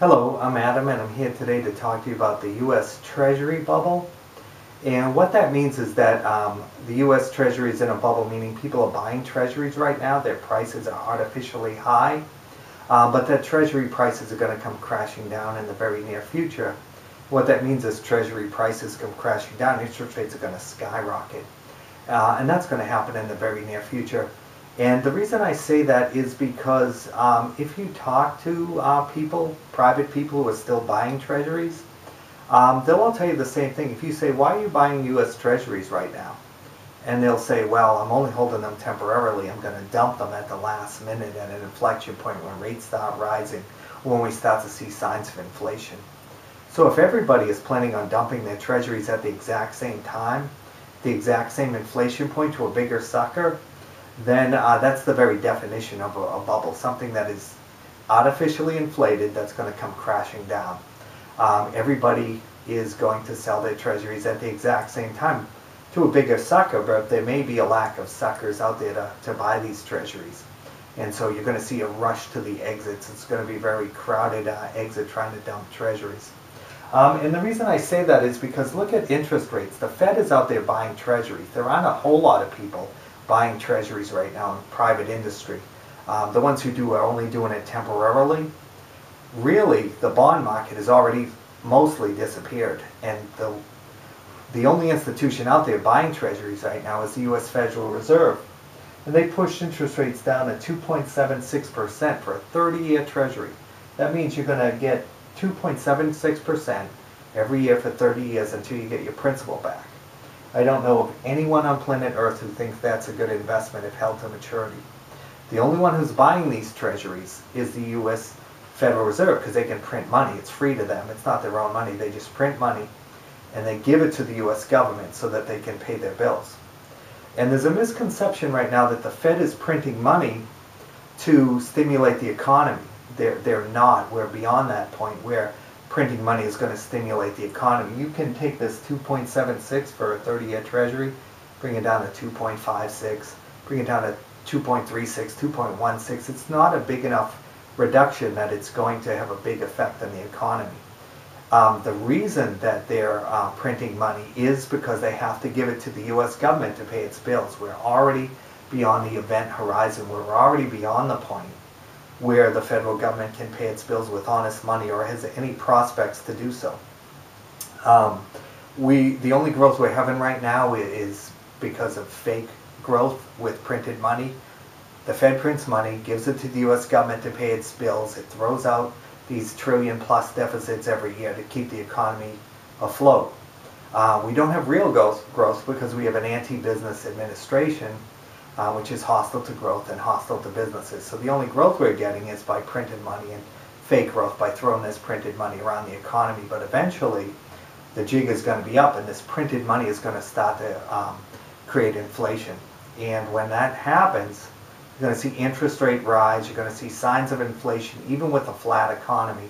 Hello, I'm Adam and I'm here today to talk to you about the U.S. Treasury bubble. And what that means is that the U.S. Treasury is in a bubble, meaning people are buying treasuries right now. Their prices are artificially high, but that treasury prices are going to come crashing down in the very near future. What that means is treasury prices come crashing down, interest rates are going to skyrocket. And that's going to happen in the very near future. And the reason I say that is because if you talk to people, private people who are still buying treasuries, they'll all tell you the same thing. If you say, why are you buying U.S. treasuries right now? And they'll say, well, I'm only holding them temporarily. I'm going to dump them at the last minute at an inflection point when rates start rising, when we start to see signs of inflation. So if everybody is planning on dumping their treasuries at the exact same time, the exact same inflation point to a bigger sucker, then that's the very definition of a bubble, something that is artificially inflated that's going to come crashing down. Everybody is going to sell their treasuries at the exact same time to a bigger sucker, but there may be a lack of suckers out there to buy these treasuries. And so you're going to see a rush to the exits. It's going to be very crowded exit trying to dump treasuries. And the reason I say that is because look at interest rates. The Fed is out there buying treasuries. There aren't a whole lot of people buying treasuries right now in private industry. The ones who do are only doing it temporarily. Really, the bond market has already mostly disappeared, and the only institution out there buying treasuries right now is the U.S. Federal Reserve. And they pushed interest rates down to 2.76% for a 30-year treasury. That means you're going to get 2.76% every year for 30 years until you get your principal back. I don't know of anyone on planet Earth who thinks that's a good investment if held to maturity. The only one who's buying these treasuries is the U.S. Federal Reserve because they can print money. It's free to them. It's not their own money. They just print money and they give it to the U.S. government so that they can pay their bills. And there's a misconception right now that the Fed is printing money to stimulate the economy. They're not. We're beyond that point where printing money is going to stimulate the economy. You can take this 2.76 for a 30-year treasury, bring it down to 2.56, bring it down to 2.36, 2.16. It's not a big enough reduction that it's going to have a big effect on the economy. The reason that they're printing money is because they have to give it to the U.S. government to pay its bills. We're already beyond the event horizon. We're already beyond the point where the federal government can pay its bills with honest money or has any prospects to do so. The only growth we're having right now is because of fake growth with printed money. The Fed prints money, gives it to the U.S. government to pay its bills. It throws out these trillion-plus deficits every year to keep the economy afloat. We don't have real growth because we have an anti-business administration which is hostile to growth and hostile to businesses. So the only growth we're getting is by printed money and fake growth by throwing this printed money around the economy. But eventually, the jig is going to be up and this printed money is going to start to create inflation. And when that happens, you're going to see interest rate rise, you're going to see signs of inflation, even with a flat economy.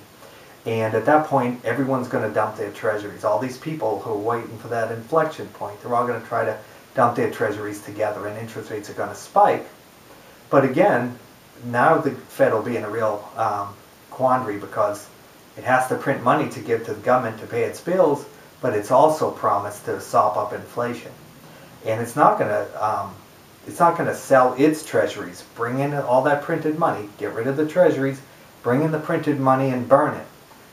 And at that point, everyone's going to dump their treasuries. All these people who are waiting for that inflection point, they're all going to try to dump their treasuries together and interest rates are going to spike. But again, now the Fed will be in a real quandary because it has to print money to give to the government to pay its bills, but it's also promised to sop up inflation. And it's not going to sell its treasuries, bring in all that printed money, get rid of the treasuries, bring in the printed money and burn it.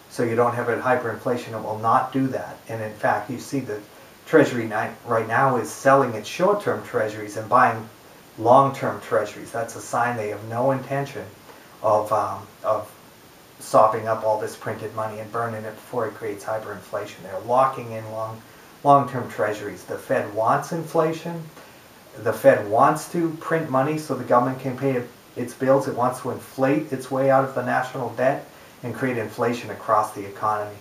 So you don't have a hyperinflation. It will not do that. And in fact, you see the Treasury right now is selling its short-term treasuries and buying long-term treasuries. That's a sign they have no intention of sopping up all this printed money and burning it before it creates hyperinflation. They're locking in long-term treasuries. The Fed wants inflation. The Fed wants to print money so the government can pay its bills. It wants to inflate its way out of the national debt and create inflation across the economy.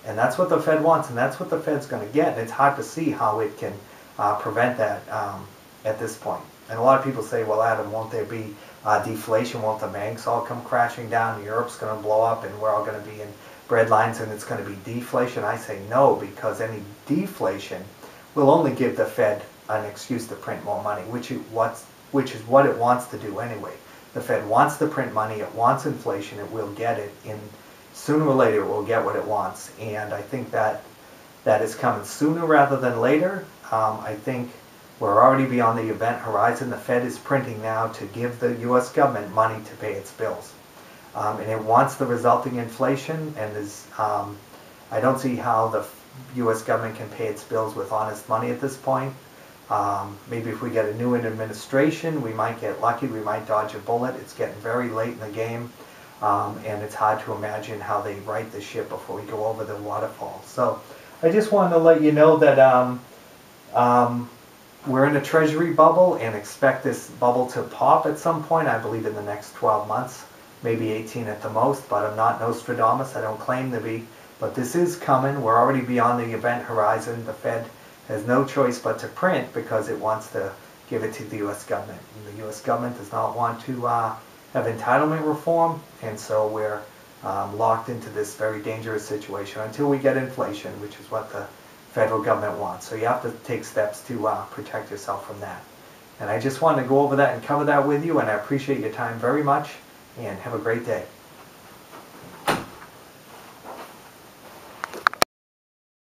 And that's what the Fed wants, and that's what the Fed's going to get. And it's hard to see how it can prevent that at this point. And a lot of people say, well, Adam, won't there be deflation? Won't the banks all come crashing down? Europe's going to blow up, and we're all going to be in breadlines, and it's going to be deflation? I say no, because any deflation will only give the Fed an excuse to print more money, which is what it wants to do anyway. The Fed wants to print money. It wants inflation. It will get it in sooner or later it will get what it wants. And I think that is coming sooner rather than later. I think we're already beyond the event horizon. The Fed is printing now to give the U.S. government money to pay its bills. And it wants the resulting inflation, and I don't see how the U.S. government can pay its bills with honest money at this point. Maybe if we get a new administration, we might get lucky, we might dodge a bullet. It's getting very late in the game, and it's hard to imagine how they right the ship before we go over the waterfall. So I just wanted to let you know that we're in a Treasury bubble and expect this bubble to pop at some point, I believe in the next 12 months, maybe 18 at the most, but I'm not Nostradamus, I don't claim to be. But this is coming. We're already beyond the event horizon. The Fed has no choice but to print because it wants to give it to the U.S. government. And the U.S. government does not want to have entitlement reform, and so we're locked into this very dangerous situation until we get inflation, which is what the federal government wants. So you have to take steps to protect yourself from that. And I just wanted to go over that and cover that with you, and I appreciate your time very much, and have a great day.